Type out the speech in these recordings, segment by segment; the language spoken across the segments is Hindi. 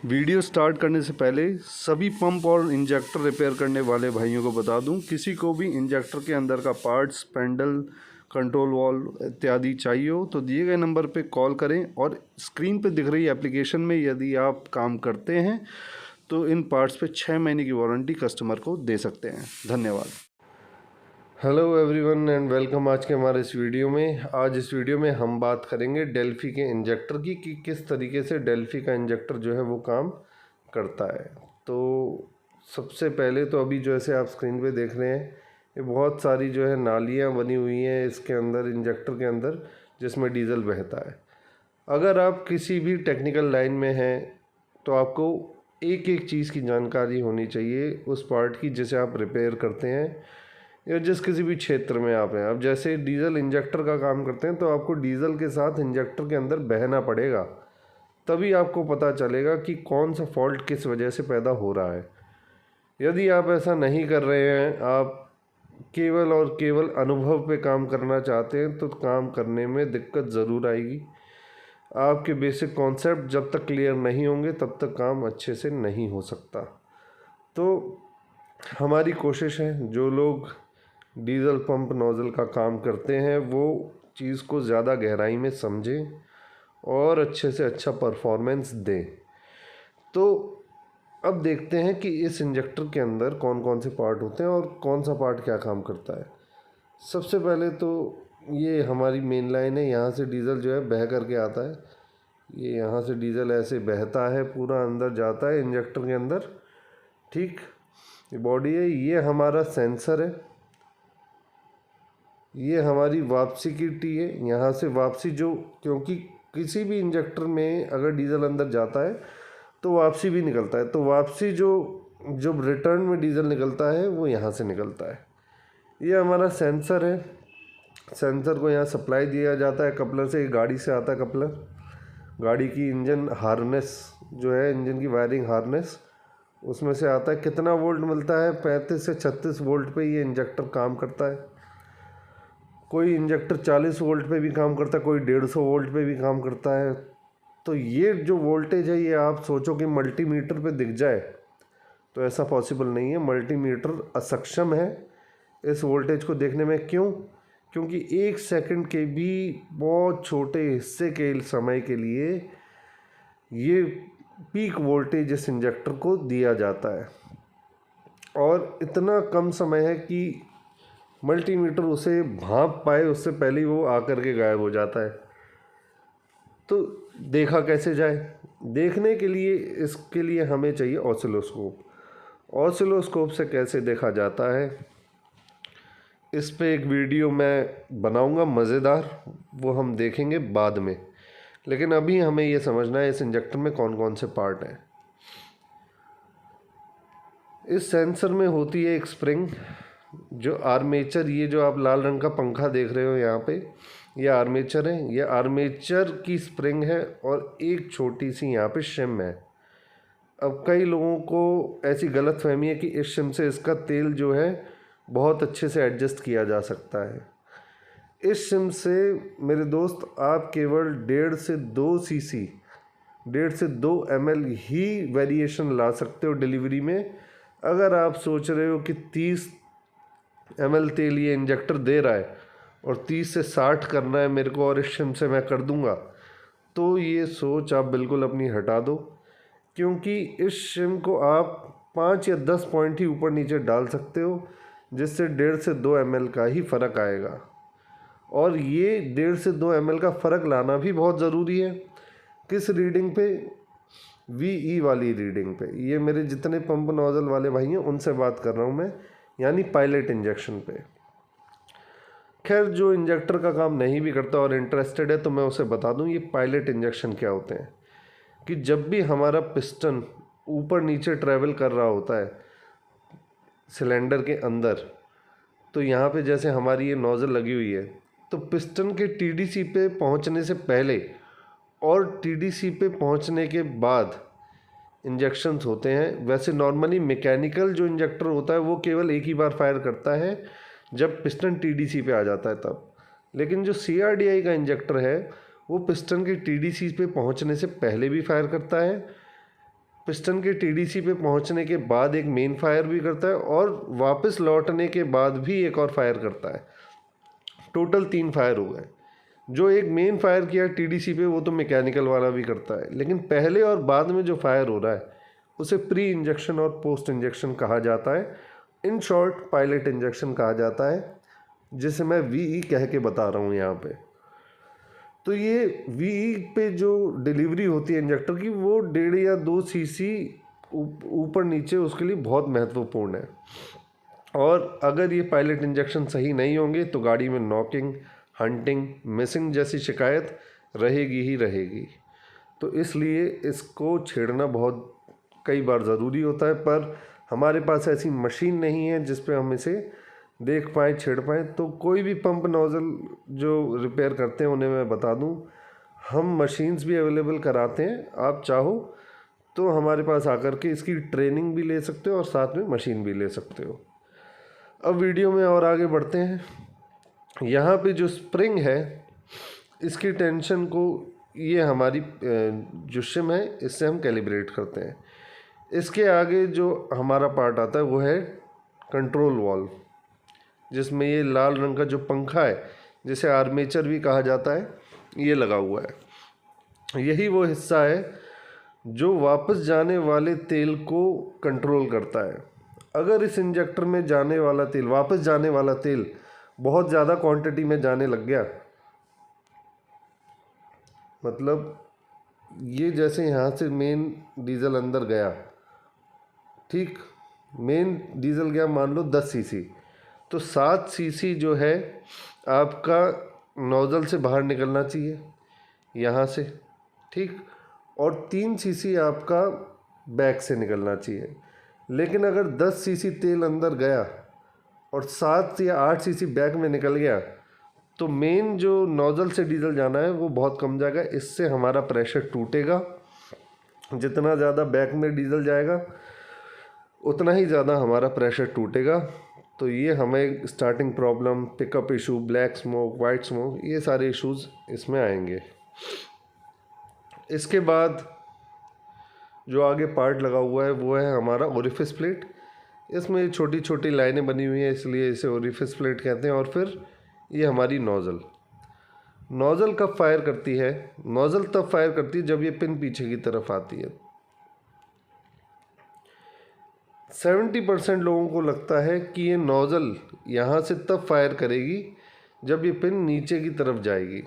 वीडियो स्टार्ट करने से पहले सभी पंप और इंजेक्टर रिपेयर करने वाले भाइयों को बता दूं, किसी को भी इंजेक्टर के अंदर का पार्ट्स, स्पेंडल, कंट्रोल वाल्व इत्यादि चाहिए हो तो दिए गए नंबर पे कॉल करें। और स्क्रीन पे दिख रही एप्लीकेशन में यदि आप काम करते हैं तो इन पार्ट्स पे 6 महीने की वारंटी कस्टमर को दे सकते हैं। धन्यवाद। Hello everyone and welcome. आज के हमारे इस वीडियो में हम बात करेंगे डेल्फी के इंजेक्टर की कि किस तरीके से डेल्फी का इंजेक्टर जो है वो काम करता है। तो सबसे पहले तो अभी जो ऐसे आप स्क्रीन पे देख रहे हैं, ये बहुत सारी जो है नालियाँ बनी हुई हैं इसके अंदर, इंजेक्टर के अंदर, जिसमें डीजल बहता है। अगर आप किसी भी टेक्निकल लाइन में हैं तो आपको एक एक चीज़ की जानकारी होनी चाहिए उस पार्ट की जिसे आप रिपेयर करते हैं या जिस किसी भी क्षेत्र में आप हैं। अब जैसे डीजल इंजेक्टर का काम करते हैं तो आपको डीजल के साथ इंजेक्टर के अंदर बहना पड़ेगा, तभी आपको पता चलेगा कि कौन सा फॉल्ट किस वजह से पैदा हो रहा है। यदि आप ऐसा नहीं कर रहे हैं, आप केवल और केवल अनुभव पे काम करना चाहते हैं तो काम करने में दिक्कत ज़रूर आएगी। आपके बेसिक कॉन्सेप्ट जब तक क्लियर नहीं होंगे तब तक काम अच्छे से नहीं हो सकता। तो हमारी कोशिश है जो लोग डीजल पंप नोज़ल का काम करते हैं वो चीज़ को ज़्यादा गहराई में समझें और अच्छे से अच्छा परफॉर्मेंस दें। तो अब देखते हैं कि इस इंजेक्टर के अंदर कौन कौन से पार्ट होते हैं और कौन सा पार्ट क्या काम करता है। सबसे पहले तो ये हमारी मेन लाइन है, यहाँ से डीज़ल जो है बह करके आता है। ये यहाँ से डीज़ल ऐसे बहता है, पूरा अंदर जाता है इंजेक्टर के अंदर। ठीक, ये बॉडी है, ये हमारा सेंसर है, ये हमारी वापसी की टी है। यहाँ से वापसी जो, क्योंकि किसी भी इंजेक्टर में अगर डीजल अंदर जाता है तो वापसी भी निकलता है, तो वापसी जो जब रिटर्न में डीजल निकलता है वो यहाँ से निकलता है। ये हमारा सेंसर है, सेंसर को यहाँ सप्लाई दिया जाता है कपलर से। गाड़ी से आता है कपलर, गाड़ी की इंजन हार्नेस जो है, इंजन की वायरिंग हार्नेस, उसमें से आता है। कितना वोल्ट मिलता है? 35 से 36 वोल्ट पे ये इंजेक्टर काम करता है। कोई इंजेक्टर 40 वोल्ट पे भी काम करता है, कोई 150 वोल्ट पे भी काम करता है। तो ये जो वोल्टेज है, ये आप सोचो कि मल्टीमीटर पे दिख जाए तो ऐसा पॉसिबल नहीं है। मल्टीमीटर असक्षम है इस वोल्टेज को देखने में। क्यों? क्योंकि 1 सेकंड के भी बहुत छोटे हिस्से के समय के लिए ये पीक वोल्टेज इस इंजेक्टर को दिया जाता है, और इतना कम समय है कि मल्टीमीटर उसे भांप पाए उससे पहले ही वो आकर के गायब हो जाता है। तो देखा कैसे जाए? देखने के लिए इसके लिए हमें चाहिए ऑसिलोस्कोप। ऑसिलोस्कोप से कैसे देखा जाता है, इस पे एक वीडियो मैं बनाऊंगा मज़ेदार, वो हम देखेंगे बाद में। लेकिन अभी हमें ये समझना है इस इंजेक्टर में कौन कौन से पार्ट हैं। इस सेंसर में होती है एक स्प्रिंग, जो आर्मेचर, ये जो आप लाल रंग का पंखा देख रहे हो यहाँ पे, ये आर्मेचर है। ये आर्मेचर की स्प्रिंग है और एक छोटी सी यहाँ पे शिम है। अब कई लोगों को ऐसी गलत फहमी है कि इस शिम से इसका तेल जो है बहुत अच्छे से एडजस्ट किया जा सकता है। इस शिम से मेरे दोस्त आप केवल 1.5 से 2 सीसी, 1.5 से 2 ml ही वेरिएशन ला सकते हो डिलीवरी में। अगर आप सोच रहे हो कि 30 ml तेल ये इंजेक्टर दे रहा है और 30 से 60 करना है मेरे को और इस शिम से मैं कर दूंगा, तो ये सोच आप बिल्कुल अपनी हटा दो। क्योंकि इस शिम को आप 5 या 10 पॉइंट ही ऊपर नीचे डाल सकते हो, जिससे 1.5 से 2 ml का ही फ़र्क आएगा। और ये 1.5 से 2 ml का फ़र्क लाना भी बहुत ज़रूरी है। किस रीडिंग पे? VE वाली रीडिंग पे। ये मेरे जितने पंप नोज़ल वाले भाई हैं उनसे बात कर रहा हूँ मैं, यानी पायलट इंजेक्शन पे। खैर, जो इंजेक्टर का काम नहीं भी करता और इंटरेस्टेड है तो मैं उसे बता दूं ये पायलट इंजेक्शन क्या होते हैं। कि जब भी हमारा पिस्टन ऊपर नीचे ट्रैवल कर रहा होता है सिलेंडर के अंदर, तो यहाँ पे जैसे हमारी ये नोज़ल लगी हुई है, तो पिस्टन के TDC पे पहुँचने से पहले और TDC पे पहुँचने के बाद इंजेक्शंस होते हैं। वैसे नॉर्मली मैकेनिकल जो इंजेक्टर होता है वो केवल एक ही बार फायर करता है जब पिस्टन TDC पे आ जाता है तब। लेकिन जो CRDI का इंजेक्टर है वो पिस्टन के TDC पे पहुंचने से पहले भी फायर करता है पिस्टन के टीडीसी पे पहुंचने के बाद एक मेन फायर भी करता है और वापस लौटने के बाद भी एक और फायर करता है। टोटल 3 फायर हो गए। जो एक मेन फायर किया टीडीसी पे वो तो मैकेनिकल वाला भी करता है, लेकिन पहले और बाद में जो फायर हो रहा है उसे प्री इंजेक्शन और पोस्ट इंजेक्शन कहा जाता है। इन शॉर्ट पायलट इंजेक्शन कहा जाता है, जिसे मैं वीई कह के बता रहा हूँ यहाँ पे। तो ये वीई पे जो डिलीवरी होती है इंजेक्टर की, वो 1.5 या 2 सीसी ऊपर नीचे उसके लिए बहुत महत्वपूर्ण है। और अगर ये पायलट इंजेक्शन सही नहीं होंगे तो गाड़ी में नॉकिंग, हंटिंग, मिसिंग जैसी शिकायत रहेगी ही रहेगी। तो इसलिए इसको छेड़ना बहुत कई बार ज़रूरी होता है, पर हमारे पास ऐसी मशीन नहीं है जिस पे हम इसे देख पाएँ, छेड़ पाएँ। तो कोई भी पंप नोज़ल जो रिपेयर करते हैं उन्हें मैं बता दूं, हम मशीन्स भी अवेलेबल कराते हैं। आप चाहो तो हमारे पास आकर के इसकी ट्रेनिंग भी ले सकते हो और साथ में मशीन भी ले सकते हो। अब वीडियो में और आगे बढ़ते हैं। यहाँ पे जो स्प्रिंग है इसकी टेंशन को, ये हमारी जो शिम है इससे हम कैलिब्रेट करते हैं। इसके आगे जो हमारा पार्ट आता है वो है कंट्रोल वाल्व, जिसमें ये लाल रंग का जो पंखा है जिसे आर्मेचर भी कहा जाता है, ये लगा हुआ है। यही वो हिस्सा है जो वापस जाने वाले तेल को कंट्रोल करता है। अगर इस इंजेक्टर में जाने वाला तेल, वापस जाने वाला तेल बहुत ज़्यादा क्वांटिटी में जाने लग गया, मतलब ये जैसे यहाँ से मेन डीजल अंदर गया, ठीक, मेन डीजल गया मान लो 10 सीसी, तो 7 सीसी जो है आपका नोज़ल से बाहर निकलना चाहिए यहाँ से, ठीक, और 3 सीसी आपका बैक से निकलना चाहिए। लेकिन अगर 10 सीसी तेल अंदर गया और 7 या 8 सीसी बैक में निकल गया तो मेन जो नोज़ल से डीजल जाना है वो बहुत कम जाएगा। इससे हमारा प्रेशर टूटेगा। जितना ज़्यादा बैक में डीजल जाएगा उतना ही ज़्यादा हमारा प्रेशर टूटेगा। तो ये हमें starting problem, pickup issue, black smoke, white smoke, ये सारे इश्यूज़ इसमें आएंगे। इसके बाद जो आगे पार्ट लगा हुआ है वो है हमारा ओरिफिस प्लेट। इसमें छोटी छोटी लाइनें बनी हुई हैं, इसलिए इसे ओरिफिस प्लेट कहते हैं। और फिर ये हमारी नोज़ल। नोज़ल कब फायर करती है? नोज़ल तब फायर करती है जब ये पिन पीछे की तरफ आती है। 70% लोगों को लगता है कि ये नोज़ल यहाँ से तब फायर करेगी जब ये पिन नीचे की तरफ जाएगी।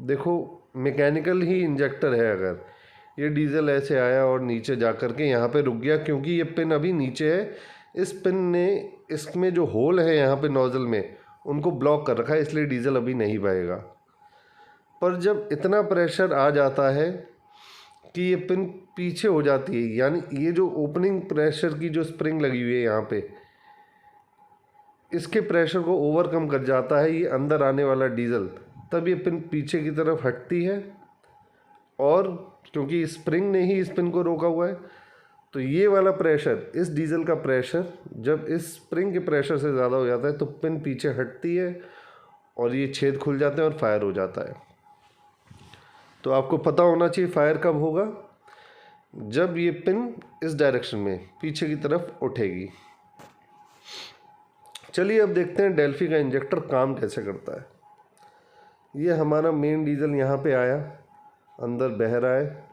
देखो, मैकेनिकल ही इंजेक्टर है। अगर ये डीजल ऐसे आया और नीचे जा कर के यहाँ पे रुक गया, क्योंकि ये पिन अभी नीचे है, इस पिन ने, इसमें जो होल है यहाँ पे नोज़ल में, उनको ब्लॉक कर रखा है, इसलिए डीजल अभी नहीं बहेगा। पर जब इतना प्रेशर आ जाता है कि ये पिन पीछे हो जाती है, यानी ये जो ओपनिंग प्रेशर की जो स्प्रिंग लगी हुई है यहाँ पे, इसके प्रेशर को ओवरकम कर जाता है ये अंदर आने वाला डीजल, तब ये पिन पीछे की तरफ हटती है। और क्योंकि स्प्रिंग ने ही इस पिन को रोका हुआ है, तो ये वाला प्रेशर, इस डीजल का प्रेशर जब इस स्प्रिंग के प्रेशर से ज़्यादा हो जाता है तो पिन पीछे हटती है और ये छेद खुल जाते हैं और फायर हो जाता है। तो आपको पता होना चाहिए फायर कब होगा, जब ये पिन इस डायरेक्शन में पीछे की तरफ उठेगी। चलिए अब देखते हैं डेल्फी का इंजेक्टर काम कैसे करता है। ये हमारा मेन डीजल यहाँ पे आया, अंदर बह रहा है,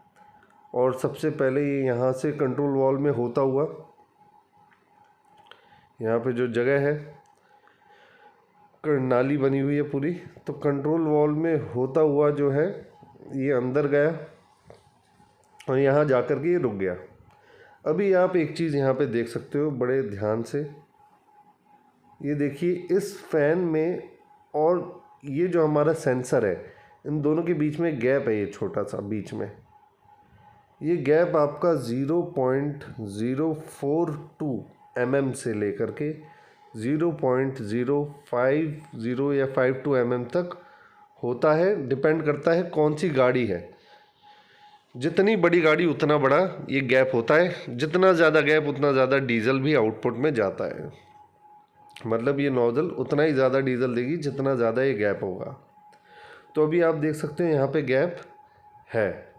और सबसे पहले ये यहाँ से कंट्रोल वाल्व में होता हुआ, यहाँ पे जो जगह है नाली बनी हुई है पूरी, तो कंट्रोल वाल्व में होता हुआ जो है ये अंदर गया और यहाँ जाकर के ये रुक गया। अभी आप एक चीज़ यहाँ पे देख सकते हो बड़े ध्यान से, ये देखिए इस फैन में और ये जो हमारा सेंसर है, इन दोनों के बीच में गैप है, ये छोटा सा बीच में, ये गैप आपका 0.042 mm से लेकर के 0.050 या 52 mm तक होता है। डिपेंड करता है कौन सी गाड़ी है। जितनी बड़ी गाड़ी उतना बड़ा ये गैप होता है। जितना ज़्यादा गैप उतना ज़्यादा डीजल भी आउटपुट में जाता है। मतलब ये नोज़ल उतना ही ज़्यादा डीजल देगी जितना ज़्यादा ये गैप होगा। तो अभी आप देख सकते हो यहाँ पे गैप है,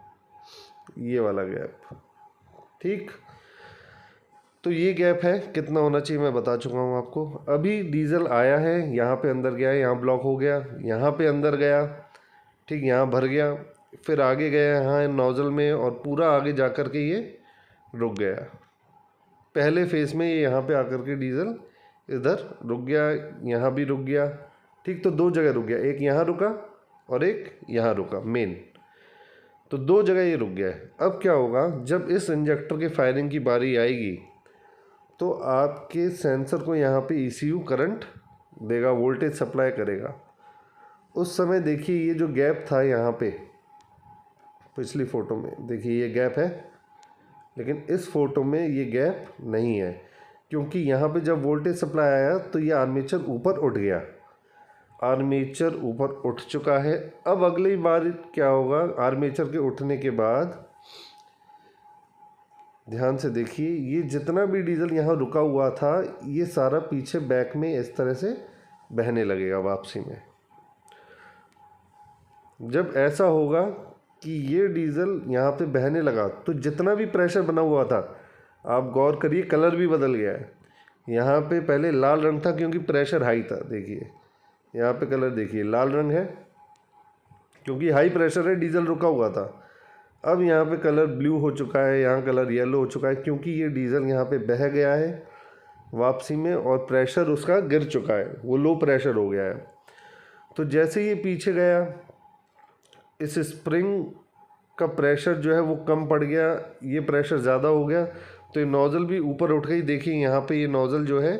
ये वाला गैप, ठीक, तो ये गैप है, कितना होना चाहिए मैं बता चुका हूँ आपको। अभी डीजल आया है, यहाँ पे अंदर गया, यहाँ ब्लॉक हो गया, यहाँ पे अंदर गया, ठीक, यहाँ भर गया, फिर आगे गया यहाँ नोज़ल में और पूरा आगे जा कर के ये रुक गया। पहले फेज़ में ये यहाँ पे आकर के डीजल इधर रुक गया, यहाँ भी रुक गया, ठीक, तो 2 जगह रुक गया, एक यहाँ रुका और एक यहाँ रुका मेन, तो 2 जगह ये रुक गया है। अब क्या होगा, जब इस इंजेक्टर के फायरिंग की बारी आएगी तो आपके सेंसर को यहाँ पे ECU करंट देगा, वोल्टेज सप्लाई करेगा। उस समय देखिए ये जो गैप था यहाँ पे, पिछली फ़ोटो में देखिए ये गैप है, लेकिन इस फ़ोटो में ये गैप नहीं है, क्योंकि यहाँ पे जब वोल्टेज सप्लाई आया तो ये आर्मेचर ऊपर उठ गया, आर्मेचर ऊपर उठ चुका है। अब अगली बार क्या होगा, आर्मेचर के उठने के बाद ध्यान से देखिए, ये जितना भी डीजल यहाँ रुका हुआ था ये सारा पीछे बैक में इस तरह से बहने लगेगा वापसी में। जब ऐसा होगा कि ये डीजल यहाँ पे बहने लगा तो जितना भी प्रेशर बना हुआ था, आप गौर करिए कलर भी बदल गया है। यहाँ पे पहले लाल रंग था क्योंकि प्रेशर हाई था, देखिए यहाँ पे कलर देखिए लाल रंग है क्योंकि हाई प्रेशर है, डीजल रुका हुआ था। अब यहाँ पे कलर ब्लू हो चुका है, यहाँ कलर येलो हो चुका है क्योंकि ये डीजल यहाँ पे बह गया है वापसी में और प्रेशर उसका गिर चुका है, वो लो प्रेशर हो गया है। तो जैसे ये पीछे गया, इस स्प्रिंग का प्रेशर जो है वो कम पड़ गया, ये प्रेशर ज़्यादा हो गया तो ये नोज़ल भी ऊपर उठ गई। देखिए यहाँ पे ये नोज़ल जो है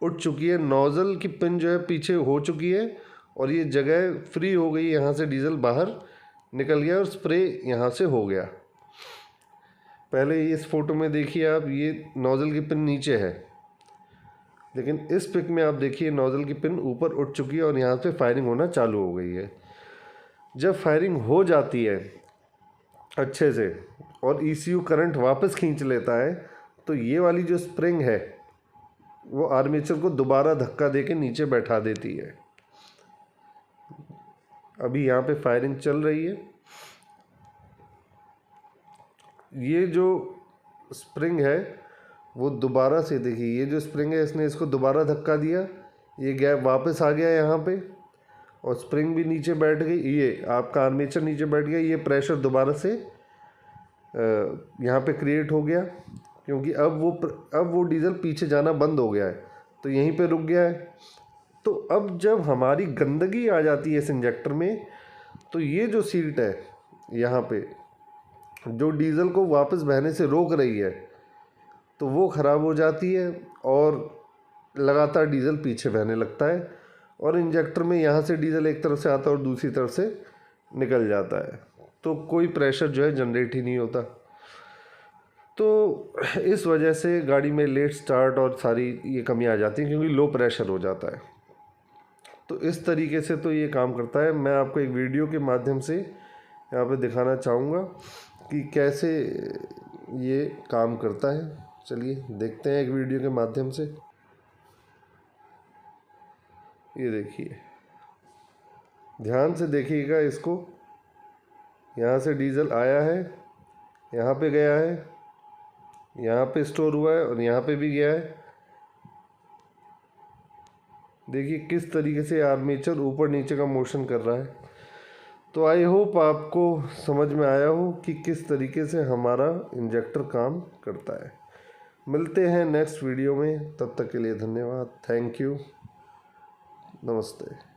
उठ चुकी है, नोज़ल की पिन जो है पीछे हो चुकी है और ये जगह फ्री हो गई, यहाँ से डीजल बाहर निकल गया और स्प्रे यहाँ से हो गया। पहले इस फोटो में देखिए आप, ये नोज़ल की पिन नीचे है, लेकिन इस पिक में आप देखिए नोज़ल की पिन ऊपर उठ चुकी है और यहाँ से फायरिंग होना चालू हो गई है। जब फायरिंग हो जाती है अच्छे से और ECU करंट वापस खींच लेता है तो ये वाली जो स्प्रिंग है वो आर्मेचर को दोबारा धक्का देके नीचे बैठा देती है। अभी यहाँ पे फायरिंग चल रही है, ये जो स्प्रिंग है वो दोबारा से देखिए, ये जो स्प्रिंग है इसने इसको दोबारा धक्का दिया, ये गैप वापस आ गया यहाँ पे और स्प्रिंग भी नीचे बैठ गई, ये आपका आर्मेचर नीचे बैठ गया, ये प्रेशर दोबारा से यहाँ पे क्रिएट हो गया क्योंकि अब वो डीजल पीछे जाना बंद हो गया है तो यहीं पे रुक गया है। तो अब जब हमारी गंदगी आ जाती है इस इंजेक्टर में तो ये जो सीट है यहाँ पे जो डीज़ल को वापस बहने से रोक रही है तो वो ख़राब हो जाती है और लगातार डीज़ल पीछे बहने लगता है और इंजेक्टर में यहाँ से डीज़ल एक तरफ से आता है और दूसरी तरफ से निकल जाता है, तो कोई प्रेशर जो है जनरेट ही नहीं होता। तो इस वजह से गाड़ी में लेट स्टार्ट और सारी ये कमियाँ आ जाती हैं क्योंकि लो प्रेशर हो जाता है। तो इस तरीके से तो ये काम करता है। मैं आपको एक वीडियो के माध्यम से यहाँ पे दिखाना चाहूँगा कि कैसे ये काम करता है। चलिए देखते हैं एक वीडियो के माध्यम से। ये देखिए, ध्यान से देखिएगा इसको, यहाँ से डीजल आया है, यहाँ पे गया है, यहाँ पे स्टोर हुआ है और यहाँ पे भी गया है। देखिए किस तरीके से आर्मेचर ऊपर नीचे का मोशन कर रहा है। तो आई होप आपको समझ में आया हो कि किस तरीके से हमारा इंजेक्टर काम करता है। मिलते हैं नेक्स्ट वीडियो में, तब तक के लिए धन्यवाद। थैंक यू, नमस्ते।